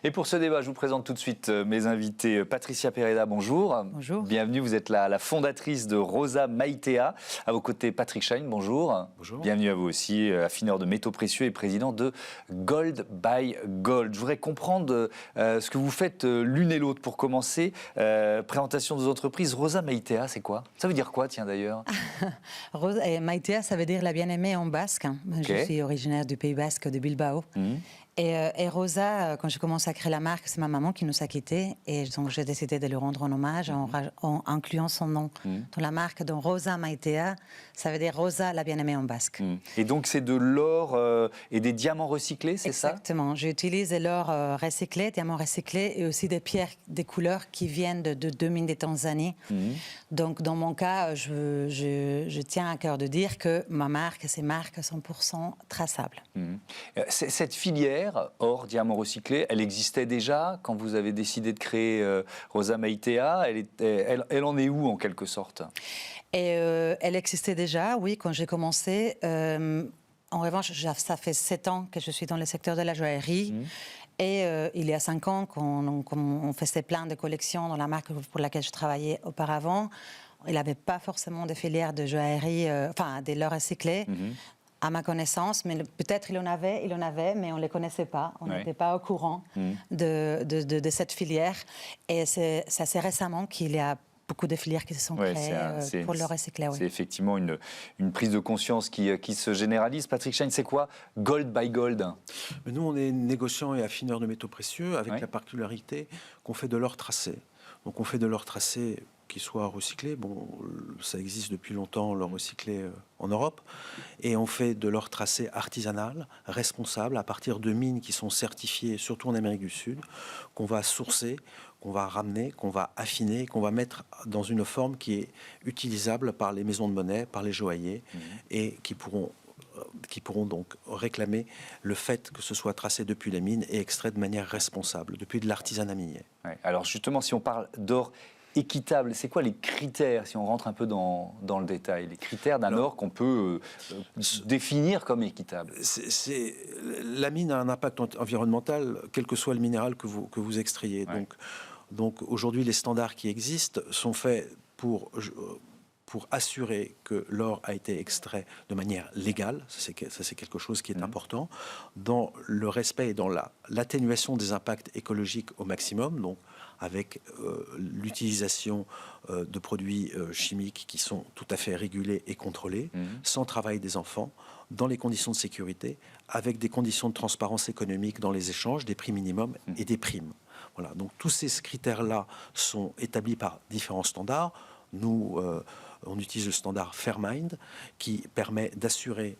Et pour ce débat, je vous présente tout de suite mes invités. Patricia Pereda, bonjour. Bonjour. Bienvenue, vous êtes la fondatrice de Rosa Maitea. À vos côtés, Patrick Schein, bonjour. Bonjour. Bienvenue à vous aussi, affineur de métaux précieux et président de Gold by Gold. Je voudrais comprendre ce que vous faites l'une et l'autre. Pour commencer, présentation de vos entreprises. Rosa Maitea, c'est quoi? Ça veut dire quoi, tiens, d'ailleurs? Maitea, ça veut dire la bien-aimée en basque. Okay. Je suis originaire du Pays Basque, de Bilbao. Et Rosa, quand j'ai commencé à créer la marque, c'est ma maman qui nous a quittés. Et donc, j'ai décidé de lui rendre un hommage en incluant son nom dans la marque. Donc, Rosa Maitea, ça veut dire Rosa, la bien-aimée en basque. Et donc, c'est de l'or et des diamants recyclés, c'est ça? Exactement. J'utilise de l'or recyclé, diamants recyclés, et aussi des pierres, des couleurs qui viennent de 2 mines de Tanzanie. Donc, dans mon cas, je tiens à cœur de dire que ma marque, c'est marque 100% traçable. Cette filière, or, diamant recyclé, elle existait déjà quand vous avez décidé de créer Rosa Maitea. Elle en est où, en quelque sorte? Et elle existait déjà, oui, quand j'ai commencé. En revanche, ça fait 7 ans que je suis dans le secteur de la joaillerie. Et il y a 5 ans, quand on faisait plein de collections dans la marque pour laquelle je travaillais auparavant, il n'avait pas forcément de filière de joaillerie, enfin, des l'or recyclé. À ma connaissance, mais peut-être il en avait, mais on ne les connaissait pas. On n'était pas au courant de cette filière. Et c'est assez récemment qu'il y a beaucoup de filières qui se sont créées pour le recycler. C'est effectivement une prise de conscience qui se généralise. Patrick Schein, c'est quoi Gold by Gold? Nous, on est négociants et affineurs de métaux précieux avec la particularité qu'on fait de l'or tracé. Donc on fait de l'or tracé qui soit recyclé. Bon, ça existe depuis longtemps, l'or recyclé en Europe. Et on fait de l'or tracé artisanal, responsable, à partir de mines qui sont certifiées, surtout en Amérique du Sud, qu'on va sourcer, qu'on va ramener, qu'on va affiner, qu'on va mettre dans une forme qui est utilisable par les maisons de monnaie, par les joailliers, et qui pourront donc réclamer le fait que ce soit tracé depuis les mines et extrait de manière responsable, depuis de l'artisanat minier. Alors justement, si on parle d'or équitable, c'est quoi les critères, si on rentre un peu dans le détail, les critères d'un or qu'on peut définir comme équitable? La mine a un impact environnemental, quel que soit le minéral que vous extrayez. Donc aujourd'hui, les standards qui existent sont faits pour assurer que l'or a été extrait de manière légale, ça c'est quelque chose qui est important, dans le respect et dans l'atténuation des impacts écologiques au maximum, donc avec l'utilisation de produits chimiques qui sont tout à fait régulés et contrôlés, sans travail des enfants, dans les conditions de sécurité, avec des conditions de transparence économique dans les échanges, des prix minimums et des primes. Voilà, donc tous ces critères-là sont établis par différents standards. Nous, on utilise le standard Fairmind qui permet d'assurer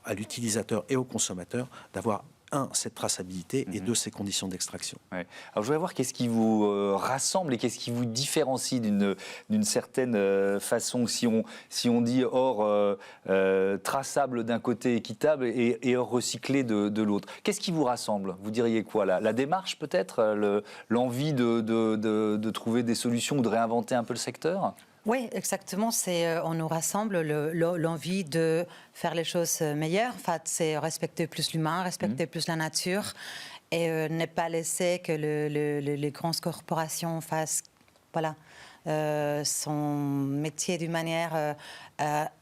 à l'utilisateur et au consommateur d'avoir cette traçabilité et ces conditions d'extraction. Alors je voudrais voir qu'est-ce qui vous rassemble et qu'est-ce qui vous différencie d'une certaine façon, si on dit or traçable d'un côté, équitable, et or recyclé de l'autre. Qu'est-ce qui vous rassemble? Vous diriez quoi? La démarche peut-être, l'envie de trouver des solutions ou de réinventer un peu le secteur? Oui, exactement. On nous rassemble l'envie de faire les choses meilleures. En fait, c'est respecter plus l'humain, respecter plus la nature et ne pas laisser que les grandes corporations fassent son métier d'une manière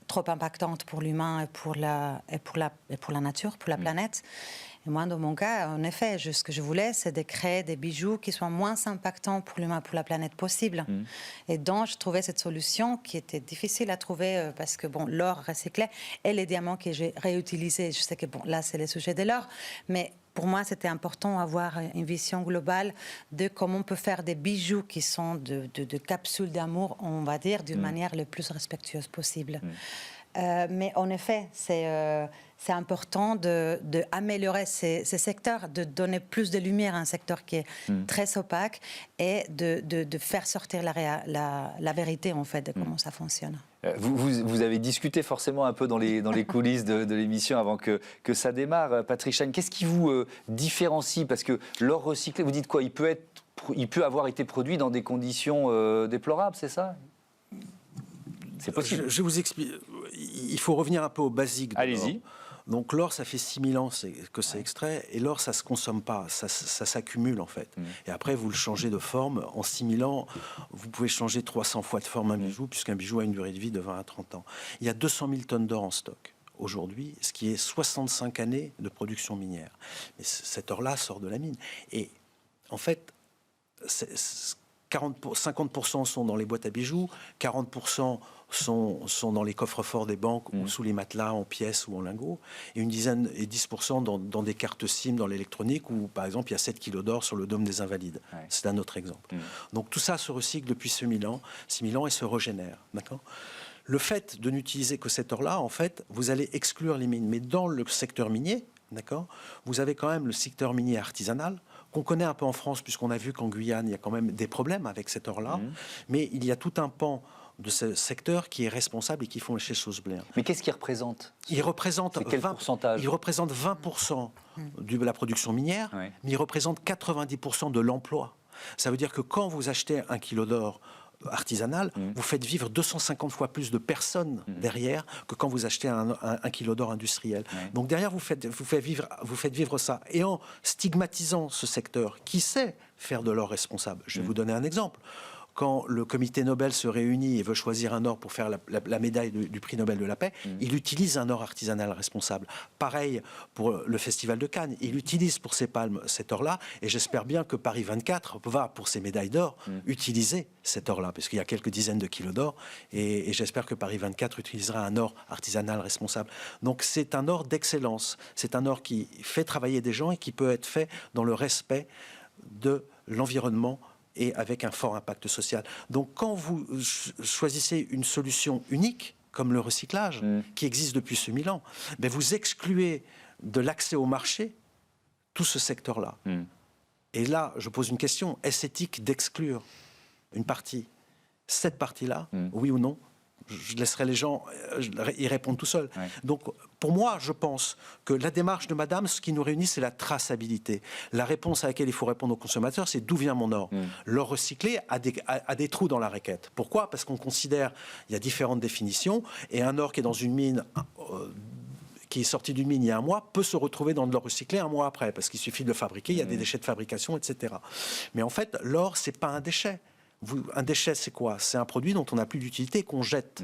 trop impactante pour l'humain et pour la nature, pour la planète. Et moi, dans mon cas, en effet, ce que je voulais, c'est de créer des bijoux qui soient moins impactants pour l'humain, pour la planète possible. Et donc, je trouvais cette solution qui était difficile à trouver parce que, bon, l'or recyclé et les diamants que j'ai réutilisés, je sais que, bon, là, c'est le sujet de l'or, mais pour moi, c'était important d'avoir une vision globale de comment on peut faire des bijoux qui sont de capsules d'amour, on va dire, d'une manière le plus respectueuse possible. Mais en effet, c'est important d'améliorer ces secteurs, de donner plus de lumière à un secteur qui est très opaque et de faire sortir la vérité, en fait, de comment ça fonctionne. Vous avez discuté forcément un peu dans les coulisses de l'émission avant que ça démarre. Patrick Schein, qu'est-ce qui vous différencie? Parce que l'or recyclé, vous dites quoi? Il peut avoir été produit dans des conditions déplorables, c'est ça? C'est possible. Je vous explique. Il faut revenir un peu au basique. Allez-y. Donc l'or, ça fait 6000 ans que c'est extrait, et l'or, ça ne se consomme pas, ça s'accumule en fait. Et après, vous le changez de forme. En 6000 ans, vous pouvez changer 300 fois de forme un bijou, puisqu'un bijou a une durée de vie de 20 à 30 ans. Il y a 200 000 tonnes d'or en stock aujourd'hui, ce qui est 65 années de production minière. Mais cet or-là sort de la mine. Et en fait, 50% sont dans les boîtes à bijoux, 40% sont dans les coffres-forts des banques ou sous les matelas en pièces ou en lingots, et une dizaine et 10% dans des cartes SIM, dans l'électronique, où par exemple il y a 7 kilos d'or sur le dôme des Invalides. Ouais. C'est un autre exemple. Donc tout ça se recycle depuis 6000 ans et se régénère. D'accord ? Le fait de n'utiliser que cet or-là, en fait, vous allez exclure les mines. Mais dans le secteur minier, d'accord, vous avez quand même le secteur minier artisanal, qu'on connaît un peu en France, puisqu'on a vu qu'en Guyane, il y a quand même des problèmes avec cet or-là. Mais il y a tout un pan de ce secteur qui est responsable et qui font les choses bien. Mais qu'est-ce qu'il représente ? Il représente quel pourcentage ? Il représente 20% de la production minière, mais il représente 90% de l'emploi. Ça veut dire que quand vous achetez un kilo d'or artisanal, vous faites vivre 250 fois plus de personnes derrière que quand vous achetez un kilo d'or industriel. Donc derrière, vous faites vivre ça. Et en stigmatisant ce secteur qui sait faire de l'or responsable. Je vais vous donner un exemple. Quand le comité Nobel se réunit et veut choisir un or pour faire la médaille du prix Nobel de la paix, il utilise un or artisanal responsable. Pareil pour le Festival de Cannes, il utilise pour ses palmes cet or-là, et j'espère bien que Paris 24 va, pour ses médailles d'or, utiliser cet or-là, parce qu'il y a quelques dizaines de kilos d'or, et j'espère que Paris 24 utilisera un or artisanal responsable. Donc c'est un or d'excellence, c'est un or qui fait travailler des gens et qui peut être fait dans le respect de l'environnement et avec un fort impact social. Donc quand vous choisissez une solution unique, comme le recyclage, qui existe depuis 6000 ans, ben vous excluez de l'accès au marché tout ce secteur-là. Et là, je pose une question, est-ce éthique d'exclure une partie ? Cette partie-là, oui ou non ? Je laisserai les gens y répondre tout seuls. Donc, pour moi, je pense que la démarche de madame, ce qui nous réunit, c'est la traçabilité. La réponse à laquelle il faut répondre aux consommateurs, c'est d'où vient mon or. L'or recyclé a des trous dans la raquette. Pourquoi ? Parce qu'on considère, il y a différentes définitions, et un or qui est dans une mine... qui est sorti d'une mine il y a un mois, peut se retrouver dans de l'or recyclé un mois après, parce qu'il suffit de le fabriquer, il y a des déchets de fabrication, etc. Mais en fait, l'or, c'est pas un déchet. Un déchet, c'est quoi ? C'est un produit dont on n'a plus d'utilité et qu'on jette.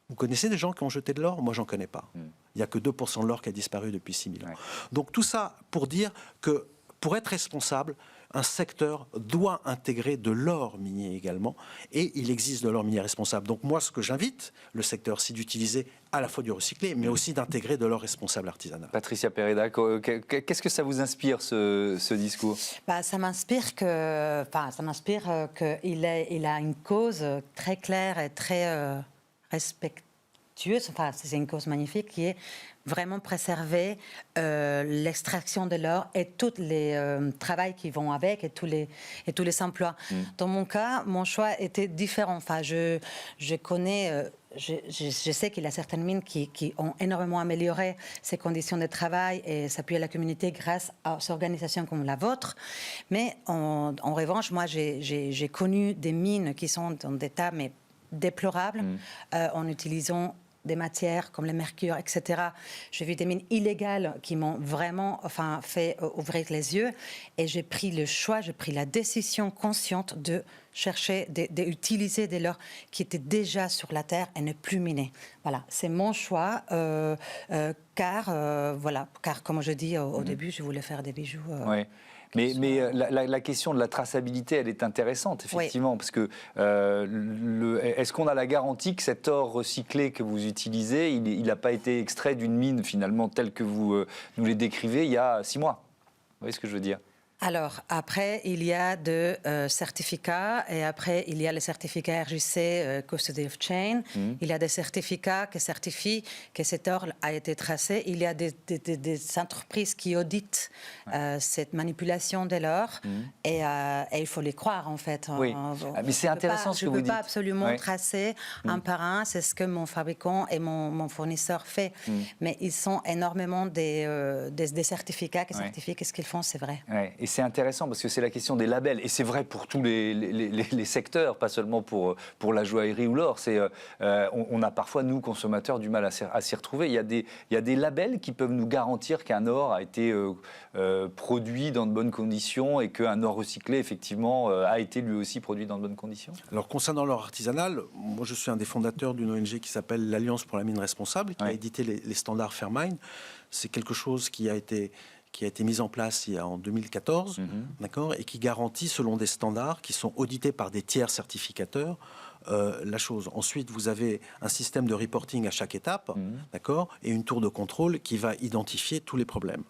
Vous connaissez des gens qui ont jeté de l'or ? Moi, j'en connais pas. Il n'y a que 2% de l'or qui a disparu depuis 6000 ans. Donc tout ça pour dire que pour être responsable, un secteur doit intégrer de l'or minier également, et il existe de l'or minier responsable. Donc moi, ce que j'invite le secteur, c'est d'utiliser à la fois du recyclé, mais aussi d'intégrer de l'or responsable artisanal. Patricia Pereda, qu'est-ce que ça vous inspire, ce discours ? Ça m'inspire qu'il a une cause très claire et très respectueuse. Enfin, c'est une cause magnifique qui est vraiment préserver l'extraction de l'or et tous les travaux qui vont avec et tous les emplois. Dans mon cas, mon choix était différent. Enfin, je connais... Je sais qu'il y a certaines mines qui ont énormément amélioré ces conditions de travail et s'appuient à la communauté grâce à ces organisations comme la vôtre. Mais en revanche, moi, j'ai connu des mines qui sont dans des états déplorables en utilisant des matières comme le mercure, etc. J'ai vu des mines illégales qui m'ont vraiment fait ouvrir les yeux, et j'ai pris le choix, j'ai pris la décision consciente de chercher, d'utiliser de l'or qui était déjà sur la terre et ne plus miner. Voilà, c'est mon choix, car comme je dis au début, je voulais faire des bijoux. Ouais. Mais la question de la traçabilité, elle est intéressante, effectivement, parce que est-ce qu'on a la garantie que cet or recyclé que vous utilisez, il n'a pas été extrait d'une mine, finalement, telle que vous nous les décrivez il y a 6 mois ? Vous voyez ce que je veux dire ? Alors, après, il y a des certificats, et après, il y a le certificat RJC Custody of Chain. Il y a des certificats qui certifient que cet or a été tracé. Il y a des entreprises qui auditent cette manipulation de l'or, et il faut les croire, en fait. Oui. Mais c'est intéressant ce que vous dites. Je ne peux pas absolument tracer un par un, c'est ce que mon fabricant et mon fournisseur fait. Mais ils sont énormément des certificats qui certifient que ce qu'ils font, c'est vrai. Ouais. Et c'est intéressant parce que c'est la question des labels. Et c'est vrai pour tous les secteurs, pas seulement pour la joaillerie ou l'or. On a parfois, nous, consommateurs, du mal à s'y retrouver. Il y a des labels qui peuvent nous garantir qu'un or a été produit dans de bonnes conditions et qu'un or recyclé, effectivement, a été lui aussi produit dans de bonnes conditions. Alors, concernant l'or artisanal, moi, je suis un des fondateurs d'une ONG qui s'appelle l'Alliance pour la mine responsable, qui a édité les standards Fairmine. C'est quelque chose qui a été mis en place en 2014, d'accord, et qui garantit, selon des standards qui sont audités par des tiers certificateurs, la chose. Ensuite, vous avez un système de reporting à chaque étape, d'accord, et une tour de contrôle qui va identifier tous les problèmes.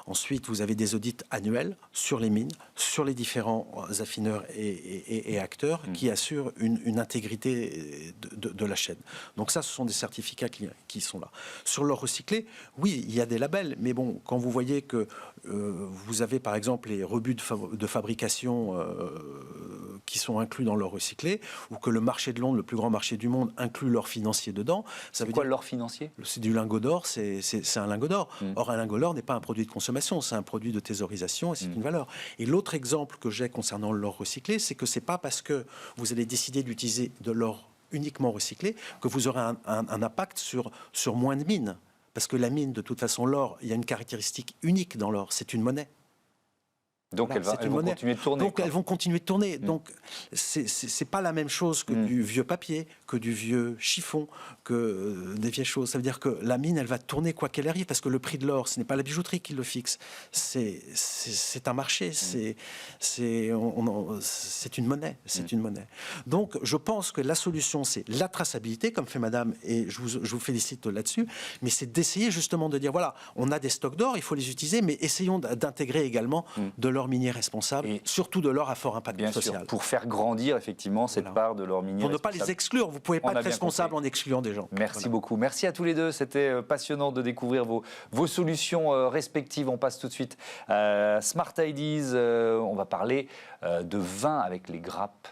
Ensuite, vous avez des audits annuels sur les mines, sur les différents affineurs et acteurs qui assurent une intégrité de la chaîne. Donc ça, ce sont des certificats qui sont là. Sur l'or recyclé, oui, il y a des labels, mais bon, quand vous voyez que vous avez par exemple les rebuts de fabrication qui sont inclus dans l'or recyclé, ou que le marché de Londres, le plus grand marché du monde, inclut l'or financier dedans. C'est quoi l'or financier? C'est du lingot d'or, c'est un lingot d'or. Or, un lingot d'or n'est pas un produit de consommation, c'est un produit de thésaurisation et c'est une valeur. Et l'autre exemple que j'ai concernant l'or recyclé, c'est que c'est pas parce que vous allez décider d'utiliser de l'or uniquement recyclé que vous aurez un impact sur moins de mines. Parce que la mine, de toute façon, l'or, il y a une caractéristique unique dans l'or, c'est une monnaie. Donc voilà, elles vont continuer de tourner. Donc elles vont continuer de tourner. Donc c'est pas la même chose que du vieux papier, que du vieux chiffon, que des vieilles choses. Ça veut dire que la mine, elle va tourner quoi qu'elle arrive, parce que le prix de l'or, ce n'est pas la bijouterie qui le fixe. C'est un marché. C'est une monnaie. C'est une monnaie. Donc je pense que la solution, c'est la traçabilité, comme fait Madame, et je vous félicite là-dessus. Mais c'est d'essayer justement de dire voilà, on a des stocks d'or, il faut les utiliser, mais essayons d'intégrer également de l'or minier responsable, et surtout de l'or à fort impact social. Sûr, pour faire grandir effectivement cette part de l'or minier. Pour ne pas les exclure, vous ne pouvez pas être responsable en excluant des gens. Merci beaucoup. Merci à tous les deux. C'était passionnant de découvrir vos solutions respectives. On passe tout de suite à Smart Ideas. On va parler de vin avec les grappes.